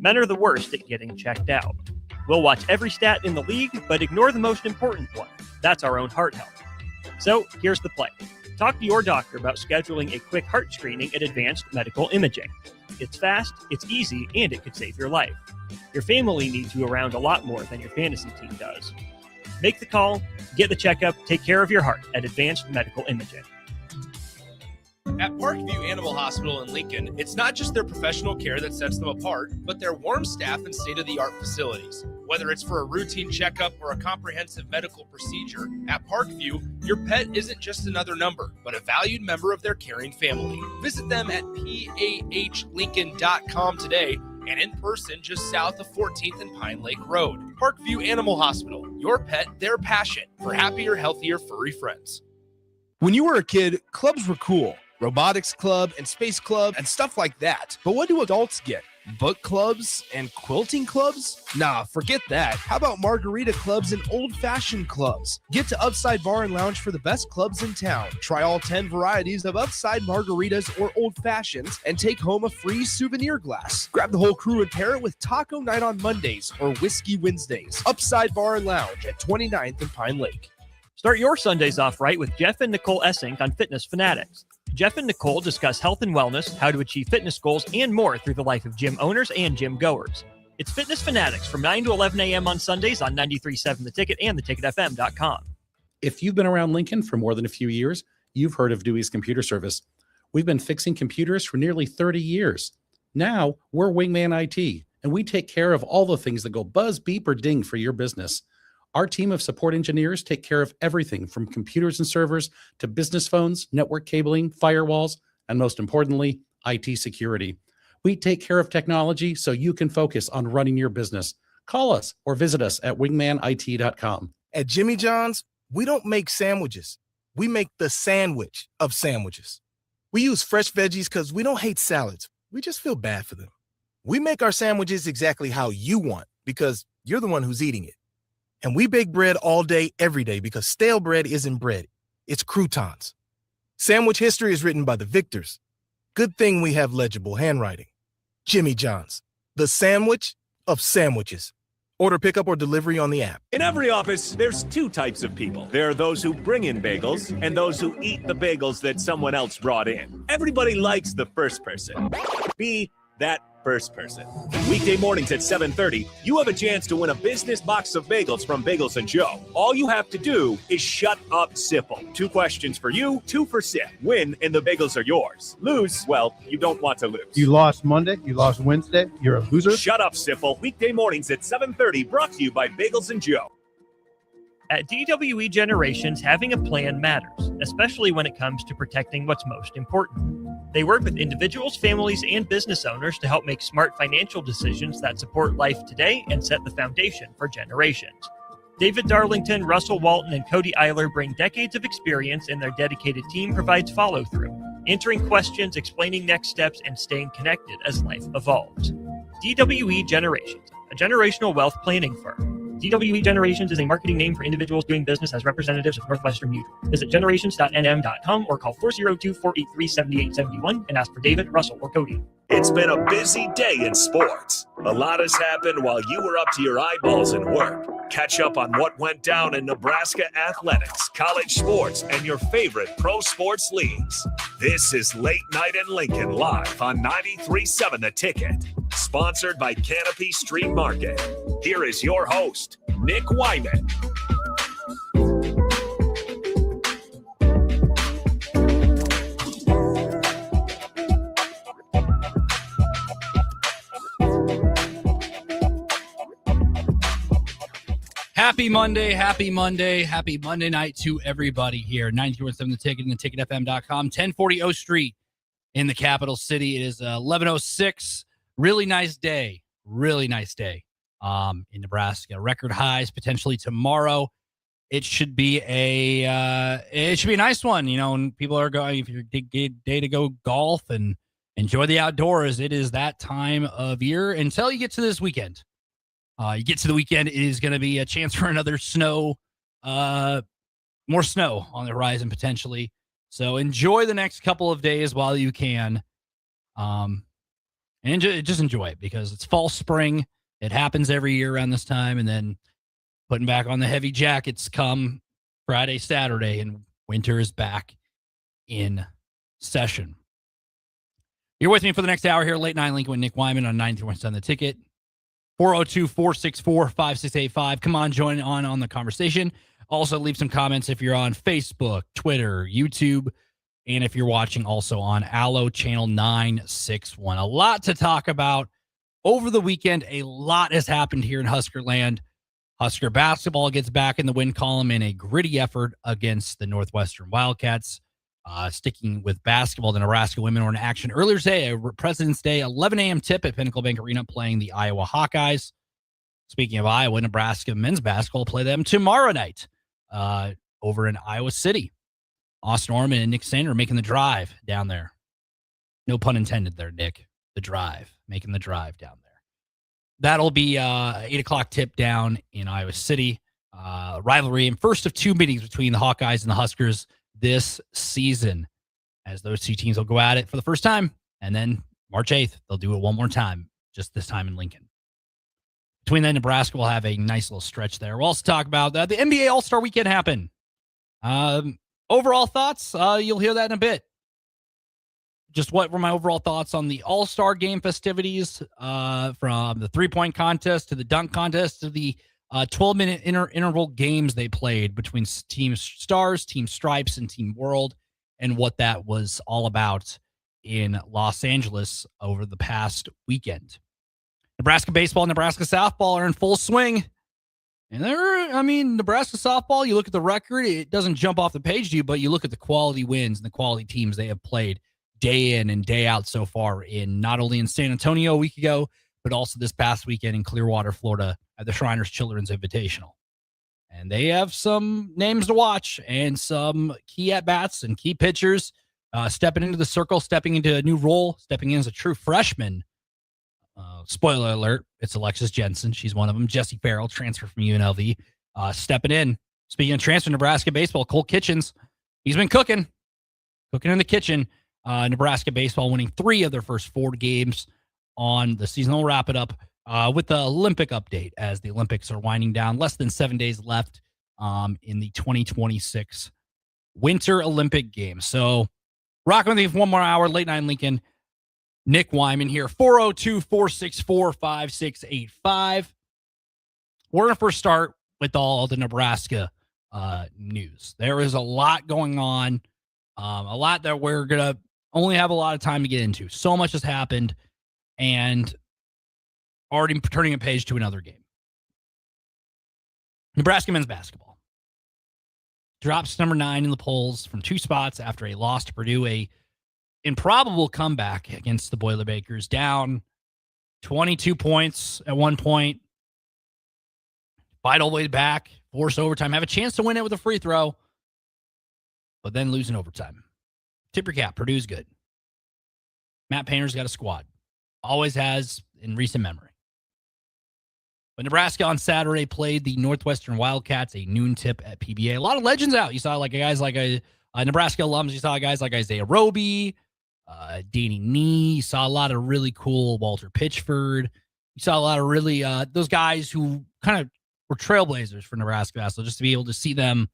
Men are the worst at getting checked out. We'll watch every stat in the league, but ignore the most important one. That's our own heart health. So here's the play. Talk to your doctor about scheduling a quick heart screening at Advanced Medical Imaging. It's fast, it's easy, and it could save your life. Your family needs you around a lot more than your fantasy team does. Make the call, get the checkup, take care of your heart at Advanced Medical Imaging. At Parkview Animal Hospital in Lincoln, it's not just their professional care that sets them apart, but their warm staff and state-of-the-art facilities. Whether it's for a routine checkup or a comprehensive medical procedure, at Parkview, your pet isn't just another number, but a valued member of their caring family. Visit them at pahlincoln.com today and in person just south of 14th and Pine Lake Road. Parkview Animal Hospital, your pet, their passion for happier, healthier, furry friends. When you were a kid, clubs were cool. Robotics club and space club and stuff like that. But what do adults get? Book clubs and quilting clubs? Nah, forget that. How about margarita clubs and old-fashioned clubs? Get to Upside Bar and Lounge for the best clubs in town. Try all 10 varieties of Upside margaritas or old fashions and take home a free souvenir glass. Grab the whole crew and pair it with taco night on Mondays or whiskey Wednesdays. Upside Bar and Lounge at 29th and Pine Lake. Start your Sundays off right with Jeff and Nicole Essink on Fitness Fanatics. Jeff and Nicole discuss health and wellness, how to achieve fitness goals, and more through the life of gym owners and gym goers. It's Fitness Fanatics from 9 to 11 a.m. on Sundays on 93.7 The Ticket and theticketfm.com. If you've been around Lincoln for more than a few years, you've heard of Dewey's Computer Service. We've been fixing computers for nearly 30 years. Now, we're Whyman IT, and we take care of all the things that go buzz, beep, or ding for your business. Our team of support engineers take care of everything from computers and servers to business phones, network cabling, firewalls, and most importantly, IT security. We take care of technology so you can focus on running your business. Call us or visit us at wingmanit.com. At Jimmy John's, we don't make sandwiches. We make the sandwich of sandwiches. We use fresh veggies because we don't hate salads. We just feel bad for them. We make our sandwiches exactly how you want because you're the one who's eating it. And we bake bread all day, every day, because stale bread isn't bread. It's croutons. Sandwich history is written by the victors. Good thing we have legible handwriting. Jimmy John's, the sandwich of sandwiches. Order pickup or delivery on the app. In every office, there's two types of people. There are those who bring in bagels and those who eat the bagels that someone else brought in. Everybody likes the first person. Be that first person. Weekday mornings at 7:30, you have a chance to win a business box of bagels from Bagels & Joe. All you have to do is shut up, Sipple. 2 questions for you, 2 for Sip. Win, and the bagels are yours. Lose, well, you don't want to lose. You lost Monday, you lost Wednesday, you're a loser. Shut up, Sipple. Weekday mornings at 7:30, brought to you by Bagels & Joe. At DWE Generations, having a plan matters, especially when it comes to protecting what's most important. They work with individuals, families, and business owners to help make smart financial decisions that support life today and set the foundation for generations. David Darlington, Russell Walton, and Cody Eiler bring decades of experience, and their dedicated team provides follow-through, answering questions, explaining next steps, and staying connected as life evolves. DWE Generations, a generational wealth planning firm. DWE Generations is a marketing name for individuals doing business as representatives of Northwestern Mutual. Visit generations.nm.com or call 402-483-7871 and ask for David, Russell, or Cody. It's been a busy day in sports. A lot has happened while you were up to your eyeballs in work. Catch up on what went down in Nebraska athletics, college sports, and your favorite pro sports leagues. This is Late Night in Lincoln live on 93.7 The Ticket. Sponsored by Canopy Street Market. Here is your host, Nick Whyman. Happy Monday, happy Monday, happy Monday night to everybody here. 92.7 The Ticket and theticketfm.com, 1040 O Street in the capital city. It is 11:06. Really nice day in Nebraska. Record highs potentially tomorrow. It should be a nice one, you know, and people are going, if you're day to go golf and enjoy the outdoors, it is that time of year until you get to this weekend. You get to the weekend, it is going to be a chance for another snow, more snow on the horizon potentially. So enjoy the next couple of days while you can. And just enjoy it because it's fall, spring. It happens every year around this time. And then putting back on the heavy jackets come Friday, Saturday, and winter is back in session. You're with me for the next hour here, Late Night Lincoln with Nick Whyman on 93.7 The Ticket. 402-464-5685. Come on, join on the conversation. Also, leave some comments if you're on Facebook, Twitter, YouTube, and if you're watching also on Allo Channel 961. A lot to talk about over the weekend. A lot has happened here in Husker land. Husker basketball gets back in the win column in a gritty effort against the Northwestern Wildcats. Sticking with basketball, the Nebraska women were in action earlier today, President's Day, 11 a.m. tip at Pinnacle Bank Arena playing the Iowa Hawkeyes. Speaking of Iowa, Nebraska men's basketball play them tomorrow night over in Iowa City. Austin Orman and Nick Sander making the drive down there. No pun intended there, Nick. The drive, making the drive down there. That'll be 8 o'clock tip down in Iowa City. Rivalry and first of two meetings between the Hawkeyes and the Huskers this season, as those two teams will go at it for the first time. And then March 8th, they'll do it one more time, just this time in Lincoln. Between then, Nebraska will have a nice little stretch there. We'll also talk about the NBA All-Star Weekend happen. Overall thoughts, you'll hear that in a bit. Just what were my overall thoughts on the All-Star Game festivities, from the three-point contest to the dunk contest to the 12-minute interval games they played between Team Stars, Team Stripes, and Team World, and what that was all about in Los Angeles over the past weekend. Nebraska baseball, Nebraska softball are in full swing. And Nebraska softball, you look at the record, it doesn't jump off the page to you, but you look at the quality wins and the quality teams they have played day in and day out so far, in not only in San Antonio a week ago, but also this past weekend in Clearwater, Florida at the Shriners Children's Invitational. And they have some names to watch and some key at-bats and key pitchers stepping into the circle, stepping into a new role, stepping in as a true freshman. Spoiler alert, it's Alexis Jensen. She's one of them. Jesse Farrell, transfer from UNLV, stepping in. Speaking of transfer, Nebraska baseball, Cole Kitchens, he's been cooking in the kitchen. Nebraska baseball winning 3 of their first 4 games on the season. We'll wrap it up with the Olympic update as the Olympics are winding down. Less than 7 days left in the 2026 Winter Olympic Games. So rocking with you for one more hour. Late Night Lincoln. Nick Whyman here. 402-464-5685. We're going to first start with all the Nebraska news. There is a lot going on. A lot that we're going to only have a lot of time to get into. So much has happened, and already turning a page to another game. Nebraska men's basketball drops number 9 in the polls from 2 spots after a loss to Purdue, a improbable comeback against the Boilermakers, down 22 points at one point, fight all the way back, force overtime, have a chance to win it with a free throw, but then lose in overtime. Tip your cap, Purdue's good. Matt Painter's got a squad. Always has in recent memory. But Nebraska on Saturday played the Northwestern Wildcats, a noon tip at PBA. A lot of legends out. You saw guys like Nebraska alums. You saw guys like Isaiah Roby, Danny Nee. You saw a lot of really cool Walter Pitchford. You saw a lot of really those guys who kind of were trailblazers for Nebraska basketball. Just to be able to see them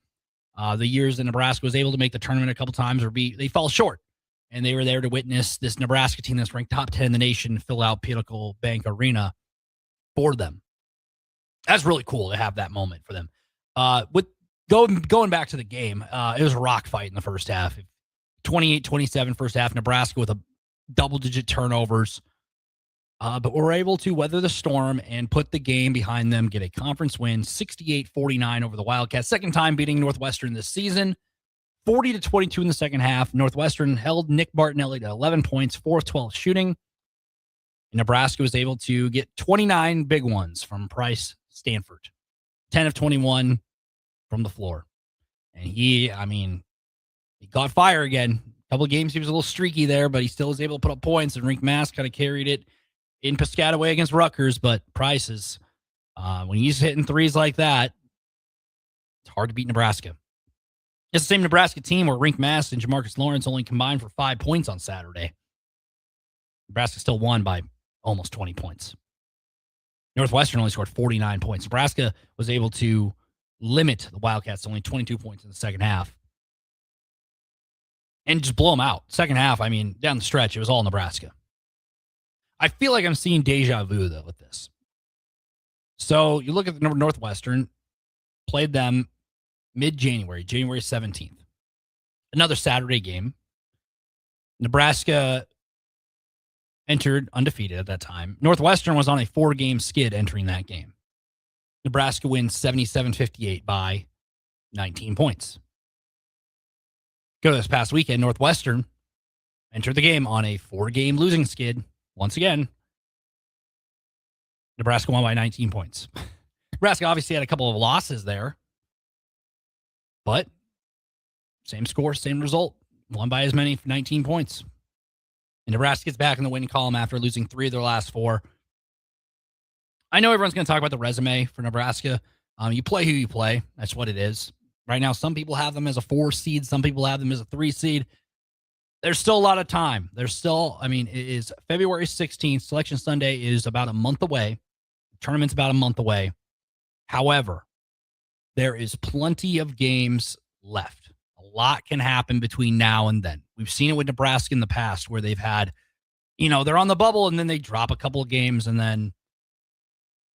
the years that Nebraska was able to make the tournament a couple times they fall short. And they were there to witness this Nebraska team that's ranked top 10 in the nation fill out Pinnacle Bank Arena for them. That's really cool to have that moment for them. With going back to the game, it was a rock fight in the first half. 28-27 first half, Nebraska with a double-digit turnovers. But we're able to weather the storm and put the game behind them, get a conference win, 68-49 over the Wildcats. Second time beating Northwestern this season, 40-22 in the second half. Northwestern held Nick Martinelli to 11 points, 4-12 shooting. Nebraska was able to get 29 big ones from Price Stanford, 10 of 21 from the floor. And he got fire again. A couple of games he was a little streaky there, but he still was able to put up points, and Rink Mass kind of carried it in Piscataway against Rutgers. But Price is, when he's hitting threes like that, it's hard to beat Nebraska. It's the same Nebraska team where Rink Mass and Jamarcus Lawrence only combined for 5 points on Saturday. Nebraska still won by almost 20 points. Northwestern only scored 49 points. Nebraska was able to limit the Wildcats to only 22 points in the second half and just blow them out. Second half, I mean, down the stretch, it was all Nebraska. I feel like I'm seeing deja vu, though, with this. So you look at the Northwestern, played them mid-January, January 17th. Another Saturday game. Nebraska entered undefeated at that time. Northwestern was on a 4-game skid entering that game. Nebraska wins 77-58 by 19 points. Go this past weekend, Northwestern entered the game on a 4-game losing skid. Once again, Nebraska won by 19 points. Nebraska obviously had a couple of losses there, but same score, same result. Won by as many, 19 points. And Nebraska gets back in the winning column after losing 3 of their last 4. I know everyone's going to talk about the resume for Nebraska. You play who you play. That's what it is. Right now, some people have them as a 4 seed. Some people have them as a 3 seed. There's still a lot of time. There's still, I mean, it is February 16th. Selection Sunday is about a month away. The tournament's about a month away. However, there is plenty of games left. A lot can happen between now and then. We've seen it with Nebraska in the past where they've had, they're on the bubble and then they drop a couple of games and then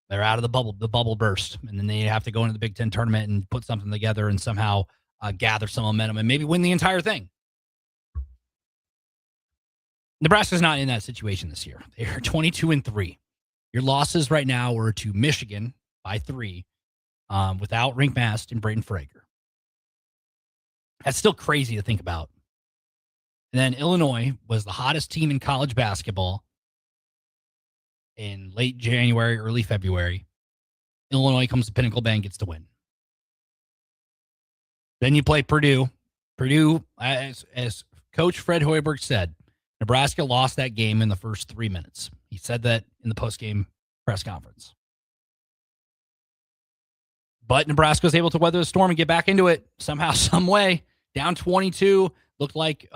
they're out of the bubble burst. And then they have to go into the Big Ten tournament and put something together and somehow gather some momentum and maybe win the entire thing. Nebraska's not in that situation this year. They are 22-3. Your losses right now were to Michigan by 3 without Rink Mast and Braden Frager. That's still crazy to think about. And then Illinois was the hottest team in college basketball in late January, early February. Illinois comes to Pinnacle Bank, gets to win. Then you play Purdue. Purdue, as Coach Fred Hoiberg said, Nebraska lost that game in the first 3 minutes. He said that in the postgame press conference. But Nebraska was able to weather the storm and get back into it somehow, some way. Down 22, looked like,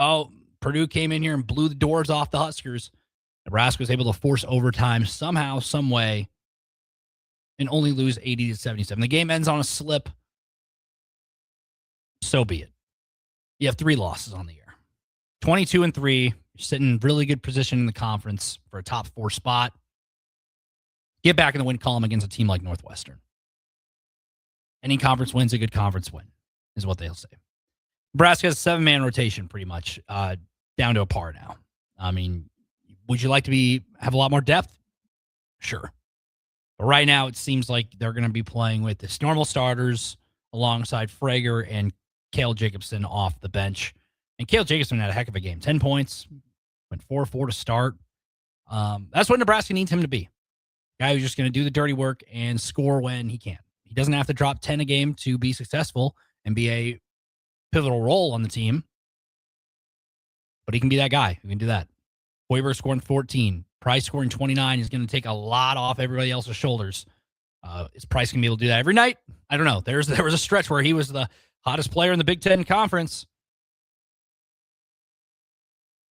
Purdue came in here and blew the doors off the Huskers. Nebraska was able to force overtime somehow, some way, and only lose 80-77. The game ends on a slip. So be it. You have 3 losses on the year. 22-3. You're sitting in really good position in the conference for a top 4 spot. Get back in the win column against a team like Northwestern. Any conference win's a good conference win, is what they'll say. Nebraska has a 7-man rotation pretty much down to a par now. I mean, would you like to have a lot more depth? Sure. But right now, it seems like they're going to be playing with the normal starters alongside Frager and Cale Jacobson off the bench. And Cale Jacobson had a heck of a game. 10 points, went 4-4 to start. That's what Nebraska needs him to be. Guy who's just going to do the dirty work and score when he can. He doesn't have to drop 10 a game to be successful and be a pivotal role on the team. But he can be that guy who can do that. Hoiberg scoring 14. Price scoring 29 is going to take a lot off everybody else's shoulders. Is Price going to be able to do that every night? I don't know. There was a stretch where he was the hottest player in the Big Ten Conference.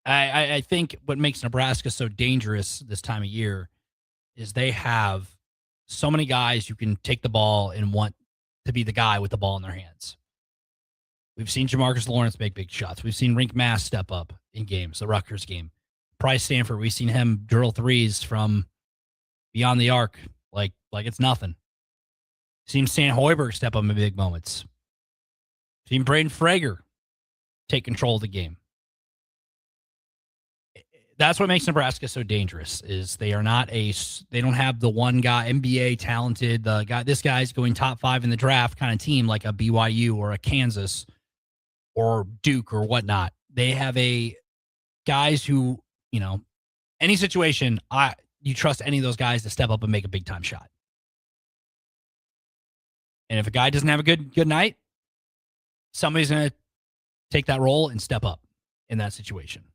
I think what makes Nebraska so dangerous this time of year is they have so many guys who can take the ball and want to be the guy with the ball in their hands. We've seen Jamarcus Lawrence make big shots. We've seen Rink Mast step up in games, the Rutgers game. Price Stanford, we've seen him drill threes from beyond the arc like it's nothing. Seen Stan Hoiberg step up in big moments. Seen Braden Frager take control of the game. That's what makes Nebraska so dangerous is they don't have the one guy, NBA talented, this guy's going top 5 in the draft kind of team like a BYU or a Kansas or Duke or whatnot. They have guys who, any situation, you trust any of those guys to step up and make a big time shot. And if a guy doesn't have a good night, somebody's going to take that role and step up in that situation.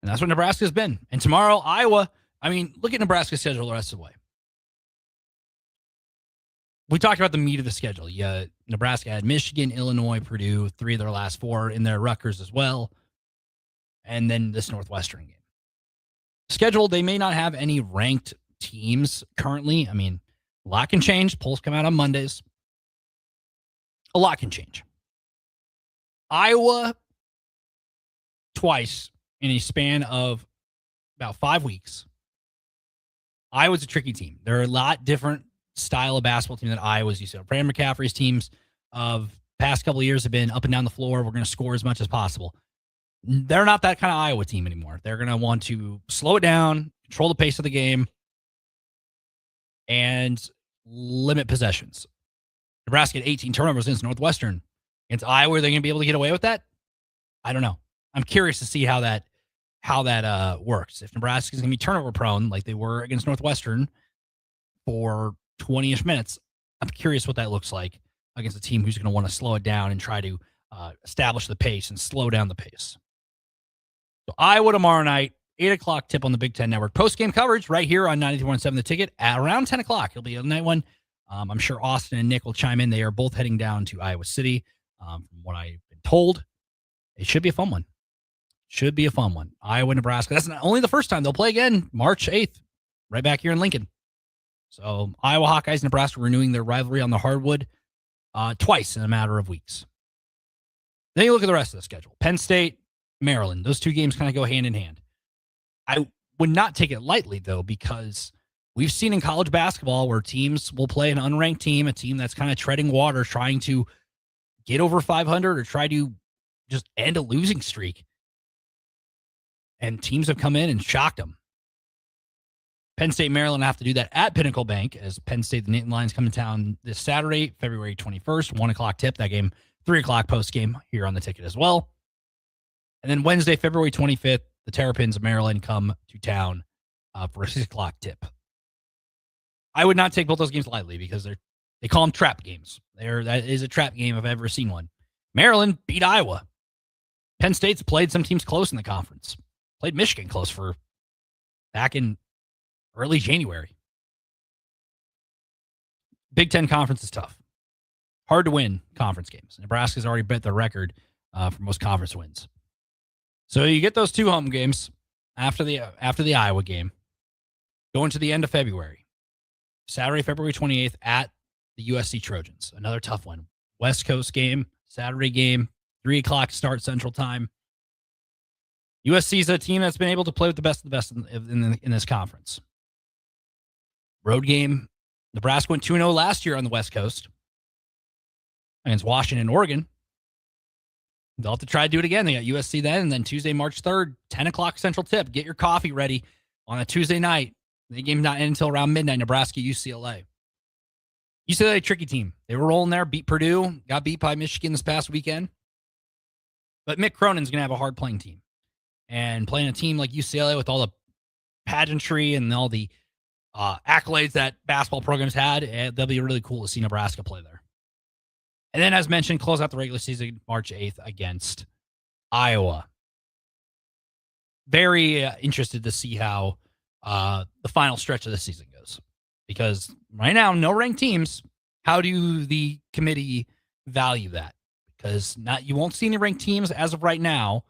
And that's what Nebraska's been. And tomorrow, Iowa, look at Nebraska's schedule the rest of the way. We talked about the meat of the schedule. Yeah, Nebraska had Michigan, Illinois, Purdue, 3 of their last 4 in their Rutgers as well. And then this Northwestern game. schedule, they may not have any ranked teams currently. I mean, a lot can change. Polls come out on Mondays. A lot can change. Iowa twice in a span of about 5 weeks. Iowa's a tricky team. They're a lot different style of basketball team than Iowa's used to. Brandon McCaffrey's teams of past couple of years have been up and down the floor. We're going to score as much as possible. They're not that kind of Iowa team anymore. They're going to want to slow it down, control the pace of the game, and limit possessions. Nebraska had 18 turnovers against Northwestern. Against Iowa, are they going to be able to get away with that? I don't know. I'm curious to see how that works. If Nebraska's going to be turnover prone like they were against Northwestern for 20-ish minutes, I'm curious what that looks like against a team who's going to want to slow it down and try to establish the pace and slow down the pace. So Iowa tomorrow night, 8 o'clock tip on the Big Ten Network. Post-game coverage right here on 93.7 The Ticket at around 10 o'clock. It'll be a night one. I'm sure Austin and Nick will chime in. They are both heading down to Iowa City. From what I've been told, it should be a fun one. Should be a fun one. Iowa, Nebraska. That's not only the first time. They'll play again March 8th, right back here in Lincoln. So Iowa Hawkeyes, Nebraska renewing their rivalry on the hardwood twice in a matter of weeks. Then you look at the rest of the schedule. Penn State, Maryland. Those two games kind of go hand in hand. I would not take it lightly, though, because we've seen in college basketball where teams will play an unranked team, a team that's kind of treading water, trying to get over 500 or try to just end a losing streak. And teams have come in and shocked them. Penn State, Maryland have to do that at Pinnacle Bank as Penn State, the Nittany Lions, come to town this Saturday, February 21st, 1 o'clock tip. That game, 3 o'clock post game here on the ticket as well. And then Wednesday, February 25th, the Terrapins of Maryland come to town for a 6 o'clock tip. I would not take both those games lightly because they call them trap games. That is a trap game if I've ever seen one. Maryland beat Iowa. Penn State's played some teams close in the conference. Played Michigan close for back in early January. Big Ten conference is tough. Hard to win conference games. Nebraska's already bet the record for most conference wins. So you get those two home games after the Iowa game. Going to the end of February. Saturday, February 28th at the USC Trojans. Another tough one. West Coast game, Saturday game, 3 o'clock start Central Time. USC is a team that's been able to play with the best of the best in this conference. Road game. Nebraska went 2-0 last year on the West Coast against Washington and Oregon. They'll have to try to do it again. They got USC then, and then Tuesday, March 3rd, 10 o'clock Central tip. Get your coffee ready on a Tuesday night. The game not end until around midnight, Nebraska, UCLA. UCLA, tricky team. They were rolling there, beat Purdue, got beat by Michigan this past weekend. But Mick Cronin's going to have a hard playing team. And playing a team like UCLA with all the pageantry and all the accolades that basketball programs had, that'll be really cool to see Nebraska play there. And then, as mentioned, close out the regular season March 8th against Iowa. Very interested to see how the final stretch of the season goes. Because right now, no ranked teams. How do the committee value that? Because you won't see any ranked teams as of right now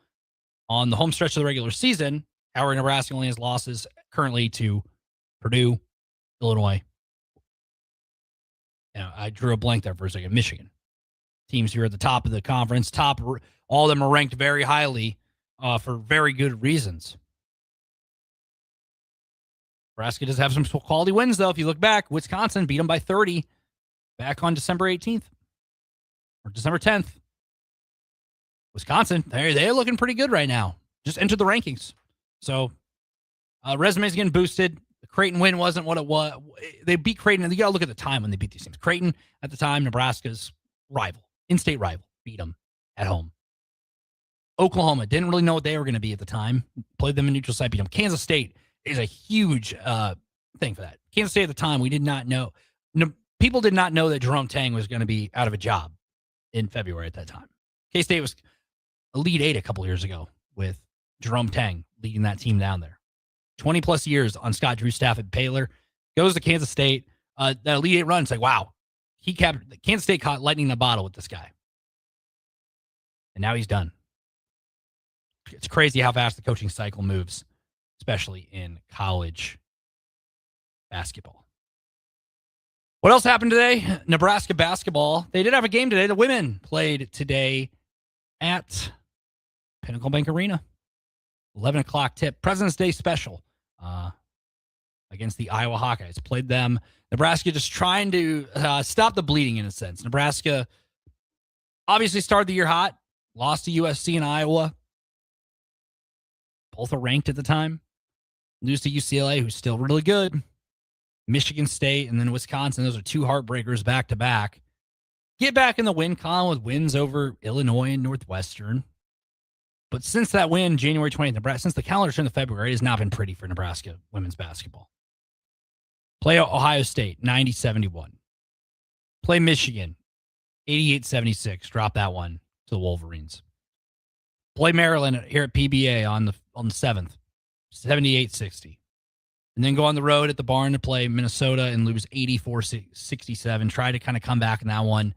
on the home stretch of the regular season. However, Nebraska only has losses currently to Purdue, Illinois. I drew a blank there for a second. Michigan. Teams who are at the top of the conference. All of them are ranked very highly for very good reasons. Nebraska does have some quality wins, though. If you look back, Wisconsin beat them by 30 back on December 18th or December 10th. Wisconsin, they're looking pretty good right now. Just entered the rankings. So resumes getting boosted. The Creighton win wasn't what it was. They beat Creighton, and you got to look at the time when they beat these teams. Creighton, at the time, Nebraska's rival, in-state rival, beat them at home. Oklahoma didn't really know what they were going to be at the time. Played them in neutral site, beat them. Kansas State is a huge thing for that. Kansas State at the time, we did not know. People did not know that Jerome Tang was going to be out of a job in February at that time. K-State was Elite Eight a couple years ago with Jerome Tang leading that team down there. 20-plus years on Scott Drew's staff at Baylor. Goes to Kansas State. That Elite Eight run, it's like, wow. Kansas State caught lightning in a bottle with this guy. And now he's done. It's crazy how fast the coaching cycle moves. especially in college basketball. What else happened today? Nebraska basketball. They did have a game today. The women played today at Pinnacle Bank Arena. 11 o'clock tip. President's Day special against the Iowa Hawkeyes. Played them. Nebraska just trying to stop the bleeding in a sense. Nebraska obviously started the year hot. Lost to USC and Iowa. Both are ranked at the time. Lose to UCLA, who's still really good. Michigan State and then Wisconsin. Those are two heartbreakers back to back. Get back in the win column with wins over Illinois and Northwestern. But since that win, January 20th, Nebraska, since the calendar turned to February, it has not been pretty for Nebraska women's basketball. Play Ohio State, 90-71. Play Michigan, 88-76. Drop that one to the Wolverines. Play Maryland here at PBA on the 7th, 78-60. And then go on the road at the Barn to play Minnesota and lose 84-67. Try to kind of come back in that one,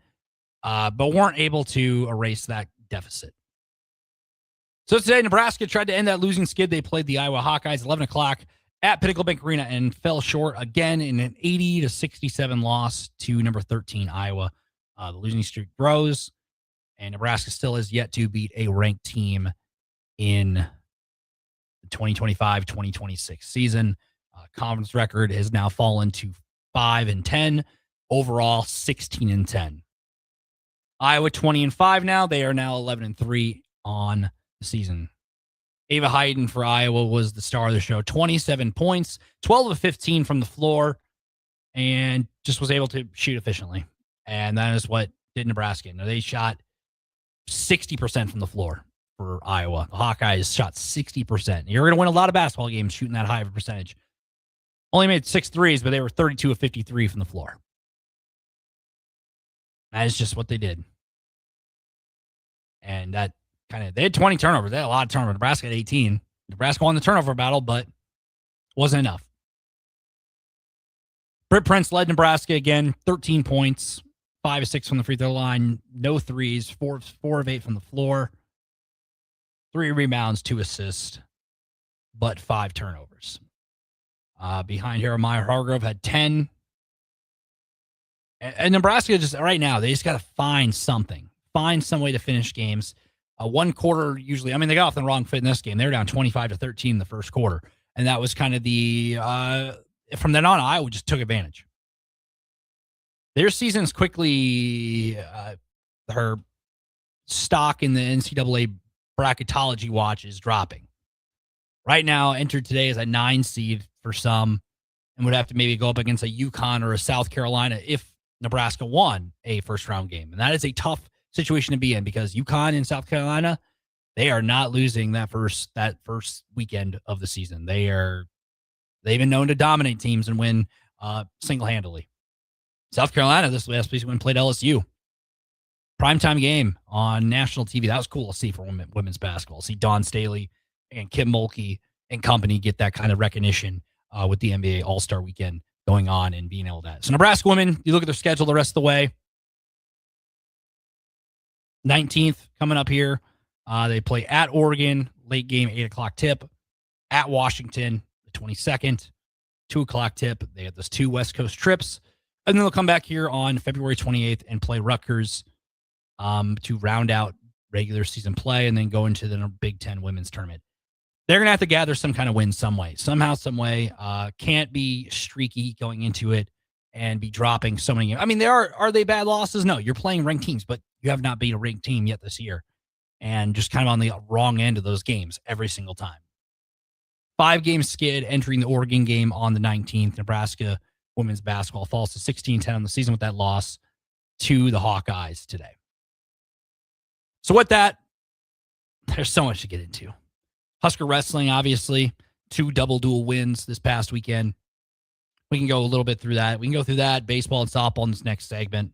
but weren't able to erase that deficit. So today, Nebraska tried to end that losing skid. They played the Iowa Hawkeyes 11 o'clock at Pinnacle Bank Arena and fell short again in an 80-67 loss to number 13 Iowa. The losing streak grows, and Nebraska still has yet to beat a ranked team in the 2025-2026 season. Conference record has now fallen to 5-10. Overall, 16-10. Iowa 20-5 now. They are now 11-3 on the season. Ava Hayden for Iowa was the star of the show. 27 points, 12 of 15 from the floor, and just was able to shoot efficiently. And that is what did Nebraska. Now, they shot 60% from the floor for Iowa. The Hawkeyes shot 60%. You're going to win a lot of basketball games shooting that high of a percentage. Only made 6 threes, but they were 32 of 53 from the floor. That is just what they did. And that they had 20 turnovers. They had a lot of turnovers. Nebraska had 18. Nebraska won the turnover battle, but wasn't enough. Britt Prince led Nebraska again, 13 points, 5 of 6 from the free throw line, no threes, 4 of 8 from the floor, 3 rebounds, 2 assists, but 5 turnovers. Behind her, Maya Hargrove had 10. And Nebraska just right now, they just got to find something. Find some way to finish games. One quarter usually, they got off the wrong foot in this game. They were down 25-13 in the first quarter. And that was kind of the, from then on, Iowa just took advantage. Their season's quickly, her stock in the NCAA bracketology watch is dropping. Right now, entered today as a 9 seed for some and would have to maybe go up against a UConn or a South Carolina if Nebraska won a first-round game. And that is a tough situation to be in because UConn and South Carolina, they are not losing that first weekend of the season. They've been known to dominate teams and win single-handedly. South Carolina, this last weekend played LSU. Primetime game on national TV. That was cool to see for women's basketball. See Dawn Staley and Kim Mulkey and company get that kind of recognition with the NBA All-Star Weekend going on and being able to. So Nebraska women, you look at their schedule the rest of the way. 19th coming up here. They play at Oregon, late game, 8 o'clock tip. At Washington, the 22nd, 2 o'clock tip. They have those 2 West Coast trips. And then they'll come back here on February 28th and play Rutgers to round out regular season play and then go into the Big Ten women's tournament. They're going to have to gather some kind of win some way. Somehow, some way. Can't be streaky going into it and be dropping so many games. Are they bad losses? No, you're playing ranked teams, but you have not beat a ranked team yet this year. And just kind of on the wrong end of those games every single time. 5-game skid entering the Oregon game on the 19th. Nebraska women's basketball falls to 16-10 on the season with that loss to the Hawkeyes today. So with that, there's so much to get into. Husker wrestling, obviously, 2 double dual wins this past weekend. We can go a little bit through that. We can go through that, baseball and softball in this next segment,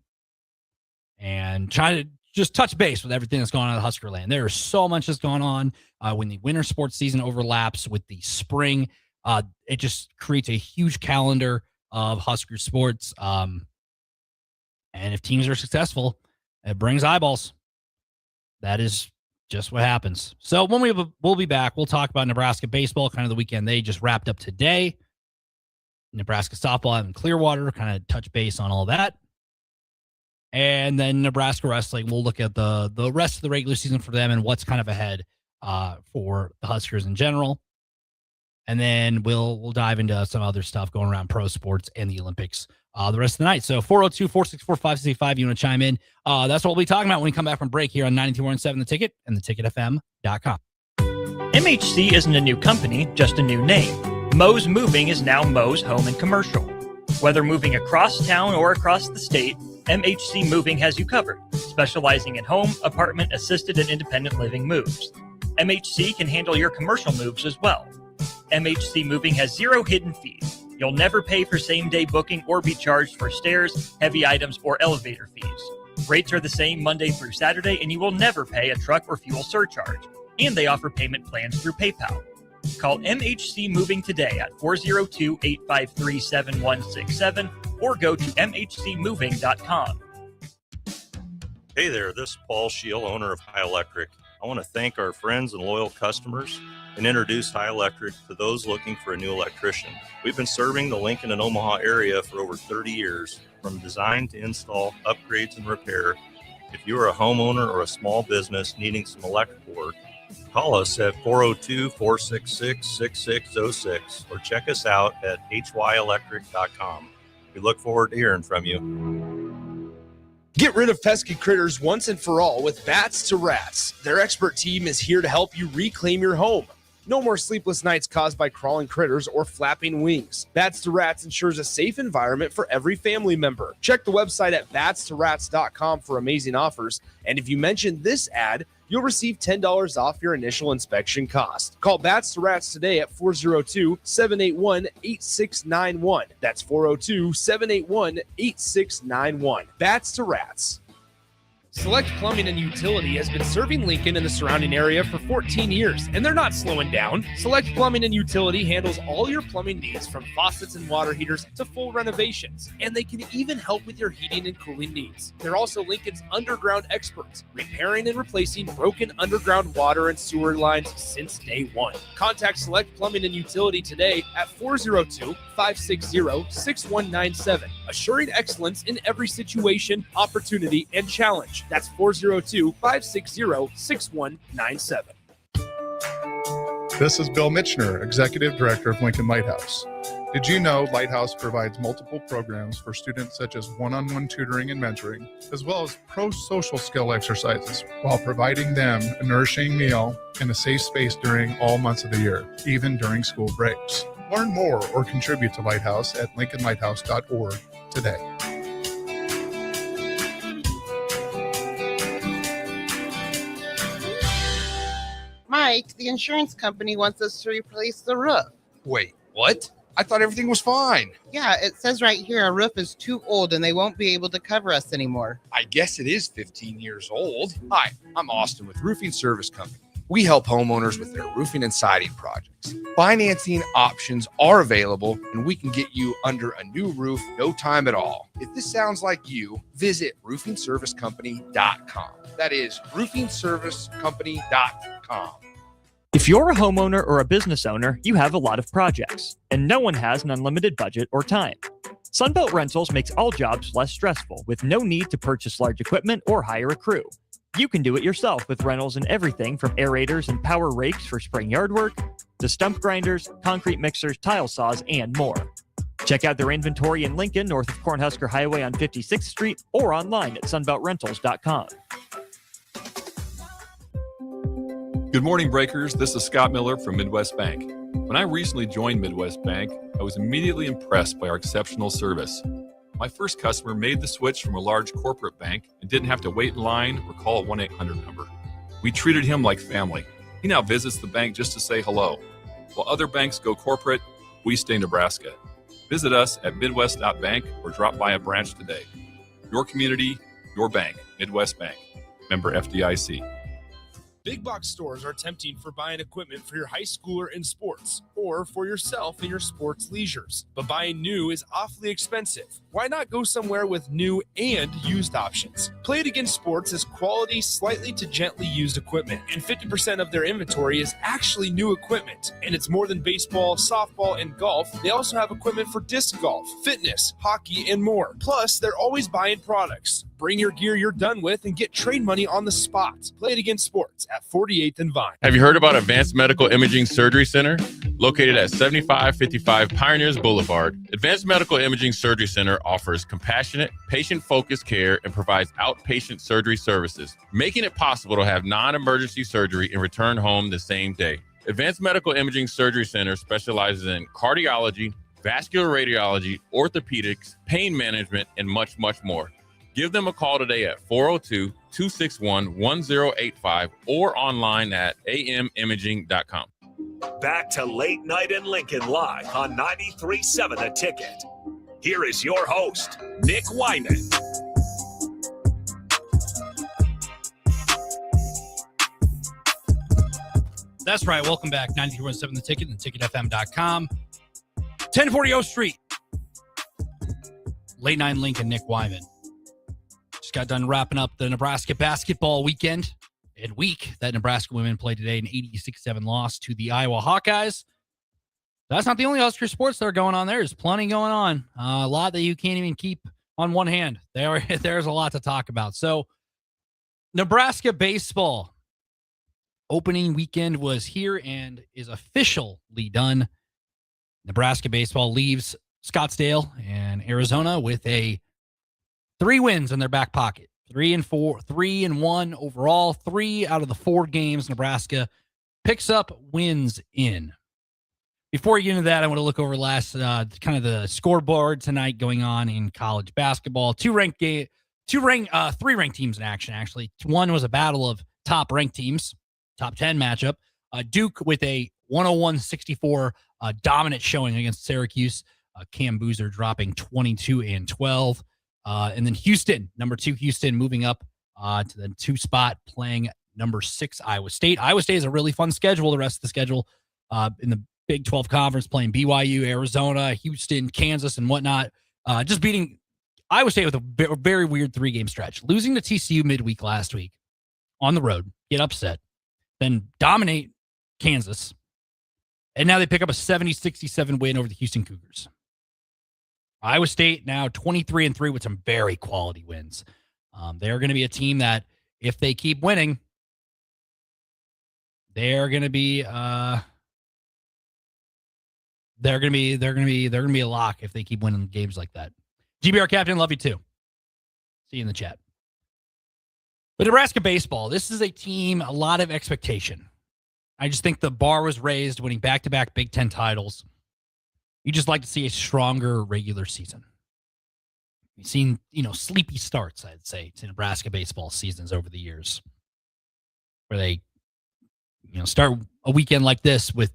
and try to just touch base with everything that's going on at Husker land. There is so much that's going on. When the winter sports season overlaps with the spring, it just creates a huge calendar of Husker sports. And if teams are successful, it brings eyeballs. That is just what happens. So when we'll be back, we'll talk about Nebraska baseball, kind of the weekend they just wrapped up today. Nebraska softball out in Clearwater, kind of touch base on all that. And then Nebraska wrestling, we'll look at the rest of the regular season for them and what's kind of ahead for the Huskers in general. And then we'll dive into some other stuff going around pro sports and the Olympics the rest of the night. So 402-464-5685, you want to chime in. That's what we'll be talking about when we come back from break here on 92.7 The Ticket and theticketfm.com. MHC isn't a new company, just a new name. Mo's Moving is now Mo's Home and Commercial. Whether moving across town or across the state, MHC Moving has you covered, specializing in home, apartment, assisted, and independent living moves. MHC can handle your commercial moves as well. MHC Moving has 0 hidden fees. You'll never pay for same-day booking or be charged for stairs, heavy items, or elevator fees. Rates are the same Monday through Saturday, and you will never pay a truck or fuel surcharge. And they offer payment plans through PayPal. Call MHC Moving today at 402-853-7167 or go to mhcmoving.com. Hey there, this is Paul Scheel, owner of High Electric. I want to thank our friends and loyal customers and introduce High Electric to those looking for a new electrician. We've been serving the Lincoln and Omaha area for over 30 years, from design to install, upgrades, and repair. If you are a homeowner or a small business needing some electrical work, call us at 402-466-6606 or check us out at hyelectric.com. We look forward to hearing from you. Get rid of pesky critters once and for all with Bats to Rats. Their expert team is here to help you reclaim your home. No more sleepless nights caused by crawling critters or flapping wings. Bats to Rats ensures a safe environment for every family member. Check the website at batstorats.com for amazing offers. And if you mention this ad, you'll receive $10 off your initial inspection cost. Call Bats to Rats today at 402-781-8691. That's 402-781-8691. Bats to Rats. Select Plumbing and Utility has been serving Lincoln and the surrounding area for 14 years, and they're not slowing down. Select Plumbing and Utility handles all your plumbing needs, from faucets and water heaters to full renovations, and they can even help with your heating and cooling needs. They're also Lincoln's underground experts, repairing and replacing broken underground water and sewer lines since day one. Contact Select Plumbing and Utility today at 402-560-6197, assuring excellence in every situation, opportunity, and challenge. That's 402-560-6197. This is Bill Mitchner, Executive Director of Lincoln Lighthouse. Did you know Lighthouse provides multiple programs for students such as one-on-one tutoring and mentoring, as well as pro-social skill exercises, while providing them a nourishing meal and a safe space during all months of the year, even during school breaks? Learn more or contribute to Lighthouse at lincolnlighthouse.org today. Mike, the insurance company wants us to replace the roof. Wait, what? I thought everything was fine. Yeah, it says right here our roof is too old and they won't be able to cover us anymore. I guess it is 15 years old. Hi, I'm Austin with Roofing Service Company. We help homeowners with their roofing and siding projects. Financing options are available, and we can get you under a new roof no time at all. If this sounds like you, visit roofingservicecompany.com. That is roofingservicecompany.com. If you're a homeowner or a business owner, you have a lot of projects, and no one has an unlimited budget or time. Sunbelt Rentals makes all jobs less stressful with no need to purchase large equipment or hire a crew. You can do it yourself with rentals and everything from aerators and power rakes for spring yard work to stump grinders, concrete mixers, tile saws, and more. Check out their inventory in Lincoln, north of Cornhusker Highway on 56th Street, or online at sunbeltrentals.com. Good morning, Breakers. This is Scott Miller from Midwest Bank. When I recently joined Midwest Bank, I was immediately impressed by our exceptional service. My first customer made the switch from a large corporate bank and didn't have to wait in line or call a 1-800 number. We treated him like family. He now visits the bank just to say hello. While other banks go corporate, we stay Nebraska. Visit us at midwest.bank or drop by a branch today. Your community, your bank. Midwest Bank. Member FDIC. Big box stores are tempting for buying equipment for your high schooler in sports or for yourself in your sports leisures. But buying new is awfully expensive. Why not go somewhere with new and used options? Play It Again Sports is quality, slightly to gently used equipment, and 50% of their inventory is actually new equipment. And it's more than baseball, softball, and golf. They also have equipment for disc golf, fitness, hockey, and more. Plus, they're always buying products. Bring your gear you're done with and get trade money on the spot. Play It Again Sports at 48th and Vine. Have you heard about Advanced Medical Imaging Surgery Center? Located at 7555 Pioneers Boulevard, Advanced Medical Imaging Surgery Center offers compassionate, patient-focused care and provides outpatient surgery services, making it possible to have non-emergency surgery and return home the same day. Advanced Medical Imaging Surgery Center specializes in cardiology, vascular radiology, orthopedics, pain management, and much, much more. Give them a call today at 402-261-1085 or online at amimaging.com. Back to Late Night in Lincoln live on 93.7 The Ticket. Here is your host, Nick Whyman. That's right. Welcome back. 93.7 The Ticket and ticketfm.com. 1040 O Street. Late Night in Lincoln, Nick Whyman. Just got done wrapping up the Nebraska basketball weekend and week that Nebraska women played today, an 86-7 loss to the Iowa Hawkeyes. That's not the only Husker sports that are going on. There's plenty going on. A lot that you can't even keep on one hand. There's a lot to talk about. So, Nebraska baseball opening weekend was here and is officially done. Nebraska baseball leaves Scottsdale and Arizona with 3 wins in their back pocket. 3-1 overall. 3 out of the 4 games Nebraska picks up wins in. Before we get into that, I want to look over kind of the scoreboard tonight going on in college basketball. 3 ranked teams in action, actually. One was a battle of top ranked teams, top 10 matchup. Duke with a 101-64 dominant showing against Syracuse. Cam Boozer dropping 22 and 12. And then Houston, number 2 Houston, moving up to the 2 spot, playing number 6 Iowa State. Iowa State is a really fun schedule. The rest of the schedule in the Big 12 Conference, playing BYU, Arizona, Houston, Kansas, and whatnot. Just beating Iowa State with a very weird 3-game stretch. Losing to TCU midweek last week on the road, get upset, then dominate Kansas. And now they pick up a 70-67 win over the Houston Cougars. Iowa State now 23-3 with some very quality wins. They're going to be a team that, if they keep winning, they're going to be a lock if they keep winning games like that. GBR Captain, love you too. See you in the chat. But Nebraska baseball, this is a team, a lot of expectation. I just think the bar was raised, winning back-to-back Big Ten titles. You just like to see a stronger regular season. We've seen, sleepy starts, I'd say, to Nebraska baseball seasons over the years, where they, start a weekend like this with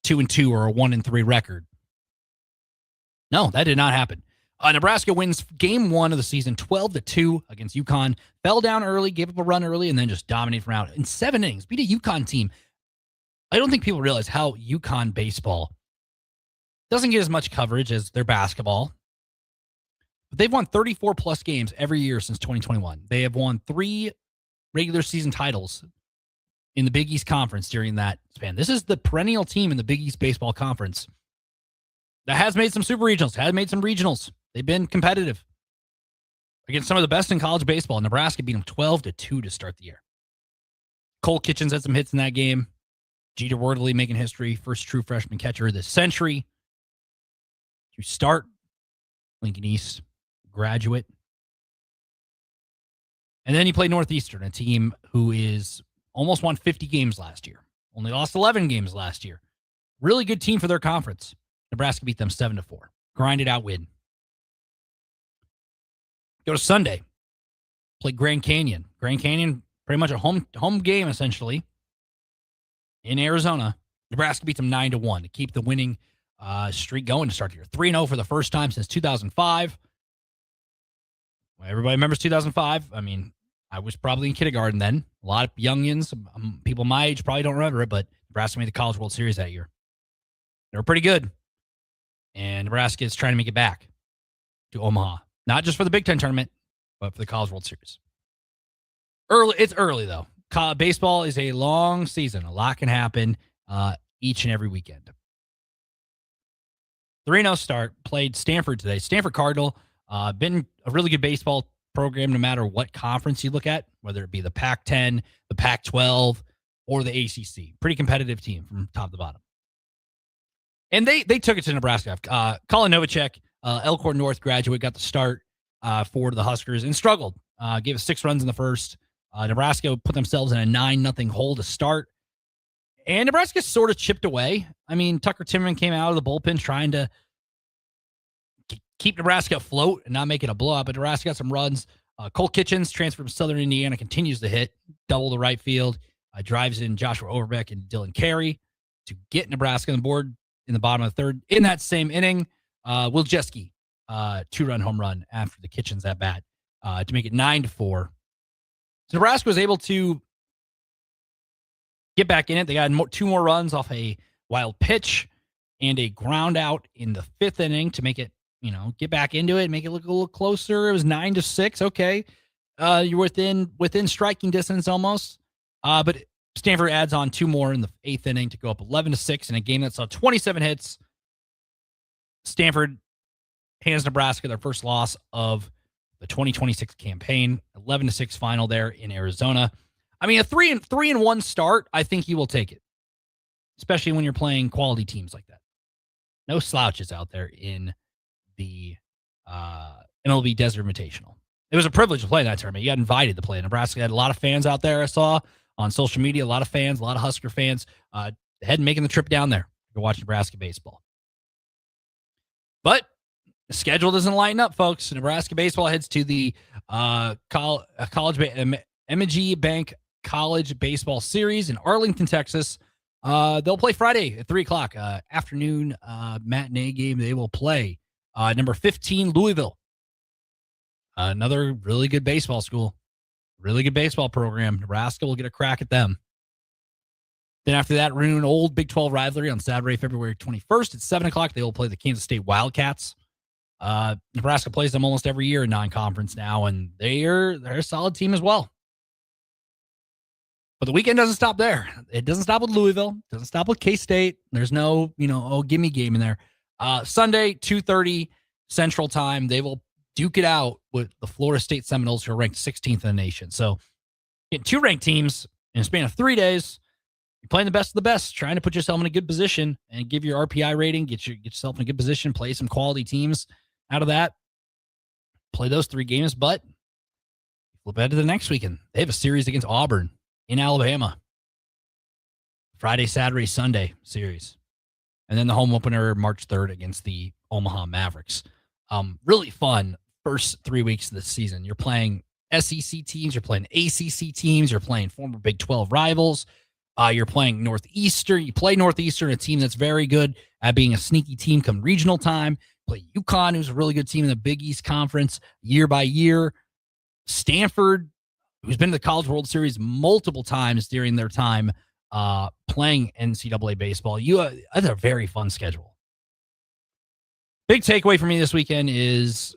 2-2 or a 1-3 record. No, that did not happen. Nebraska wins game 1 of the season 12-2 against UConn. Fell down early, gave up a run early, and then just dominated from out in 7 innings. Beat a UConn team. I don't think people realize how UConn baseball doesn't get as much coverage as their basketball. But they've won 34-plus games every year since 2021. They have won 3 regular season titles in the Big East Conference during that span. This is the perennial team in the Big East Baseball Conference that has made some super regionals, has made some regionals. They've been competitive against some of the best in college baseball. Nebraska beat them 12-2 to start the year. Cole Kitchens had some hits in that game. Jeter Wardley making history, first true freshman catcher of this century to start. Lincoln East graduate. And then you play Northeastern, a team who is almost won 50 games last year. Only lost 11 games last year. Really good team for their conference. Nebraska beat them 7-4. Grinded out win. Go to Sunday. Play Grand Canyon. Grand Canyon, pretty much a home game, essentially, in Arizona. Nebraska beats them 9-1 to keep the winning streak going to start the year. 3-0 for the first time since 2005. Well, everybody remembers 2005. I mean, I was probably in kindergarten then. A lot of youngins, people my age probably don't remember it, but Nebraska made the College World Series that year. They were pretty good. And Nebraska is trying to make it back to Omaha. Not just for the Big Ten tournament, but for the College World Series. It's early, though. Baseball is a long season. A lot can happen each and every weekend. 3-0 start. Played Stanford today. Stanford Cardinal, been a really good baseball program no matter what conference you look at, whether it be the Pac-10, the Pac-12, or the ACC. Pretty competitive team from top to bottom. And they took it to Nebraska. Colin Novacek, Elkhorn North graduate, got the start for the Huskers and struggled. Gave us 6 runs in the first. Nebraska put themselves in a 9-0 hole to start. And Nebraska sort of chipped away. I mean, Tucker Timmerman came out of the bullpen trying to keep Nebraska afloat and not make it a blowout, but Nebraska got some runs. Cole Kitchens, transferred from Southern Indiana, continues to hit, double the right field, drives in Joshua Overbeck and Dylan Carey to get Nebraska on the board in the bottom of the third. In that same inning, Will Jeske, 2-run home run after the Kitchens at bat to make it 9-4. So Nebraska was able to get back in it. They got 2 more runs off a wild pitch and a ground out in the 5th inning to make it, get back into it, make it look a little closer. It was 9-6. Okay. You're within striking distance almost. But Stanford adds on 2 more in the 8th inning to go up 11-6 in a game that saw 27 hits. Stanford hands Nebraska their first loss of the 2026 campaign, 11-6 final there in Arizona. I mean, a 3-1 start, I think you will take it, especially when you're playing quality teams like that. No slouches out there in the MLB Desert Invitational. It was a privilege to play that tournament. You got invited to play. Nebraska had a lot of fans out there. I saw on social media, a lot of fans, a lot of Husker fans heading making the trip down there to watch Nebraska baseball. But the schedule doesn't lighten up, folks. Nebraska baseball heads to the M&G Bank College Baseball Series in Arlington, Texas. They'll play Friday at 3 o'clock afternoon matinee game. They will play number 15 Louisville. Another really good baseball school, really good baseball program. Nebraska will get a crack at them. Then after that, we're in an old Big 12 rivalry on Saturday, February 21st at 7 o'clock. They will play the Kansas State Wildcats. Nebraska plays them almost every year in non-conference now, and they're a solid team as well. But the weekend doesn't stop there. It doesn't stop with Louisville. It doesn't stop with K-State. There's no, gimme game in there. Sunday, 2:30 Central Time, they will duke it out with the Florida State Seminoles, who are ranked 16th in the nation. So getting 2 ranked teams in a span of 3 days. You're playing the best of the best, trying to put yourself in a good position and give your RPI rating, get yourself in a good position, play some quality teams out of that. Play those 3 games, but flip ahead to the next weekend. They have a series against Auburn in Alabama. Friday, Saturday, Sunday series. And then the home opener March 3rd against the Omaha Mavericks. Really fun first 3 weeks of the season. You're playing SEC teams, you're playing ACC teams, you're playing former Big 12 rivals. You're playing Northeastern. You play Northeastern, a team that's very good at being a sneaky team come regional time. Play UConn, who's a really good team in the Big East Conference year by year. Stanford, who's been to the College World Series multiple times during their time playing NCAA baseball. That's a very fun schedule. Big takeaway for me this weekend is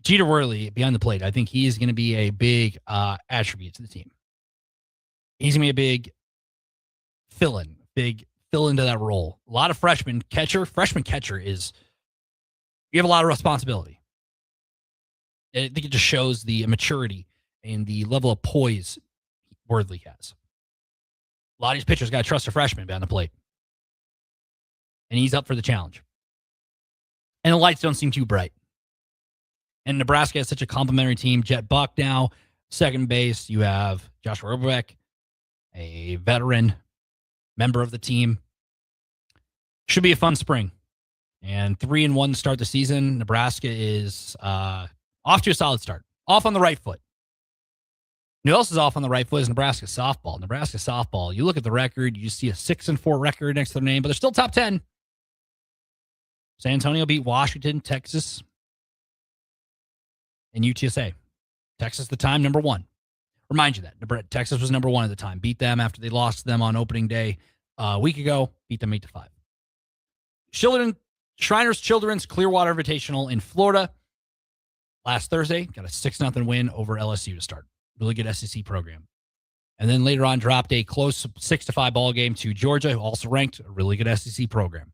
Jeter Worley behind the plate. I think he is going to be a big attribute to the team. He's going to be a big fill into that role. A lot of freshman catcher is, you have a lot of responsibility. I think it just shows the maturity and the level of poise Worley has. A lot of these pitchers got to trust a freshman behind the plate. And he's up for the challenge. And the lights don't seem too bright. And Nebraska has such a complimentary team. Jet Buck now, second base. You have Joshua Overbeck, a veteran member of the team. Should be a fun spring. And 3-1 to start the season. Nebraska is off to a solid start. Off on the right foot. Who else is off on the right foot is Nebraska softball. Nebraska softball, you look at the record, you see a 6-4 record next to their name, but they're still top 10. San Antonio beat Washington, Texas, and UTSA. Texas, the time, number one. Remind you that Texas was number one at the time. Beat them after they lost to them on opening day a week ago. Beat them 8-5. Shriners Children's Clearwater Invitational in Florida last Thursday. Got a 6-0 win over LSU to start. Really good SEC program. And then later on dropped a close 6-5 ball game to Georgia, who also ranked a really good SEC program.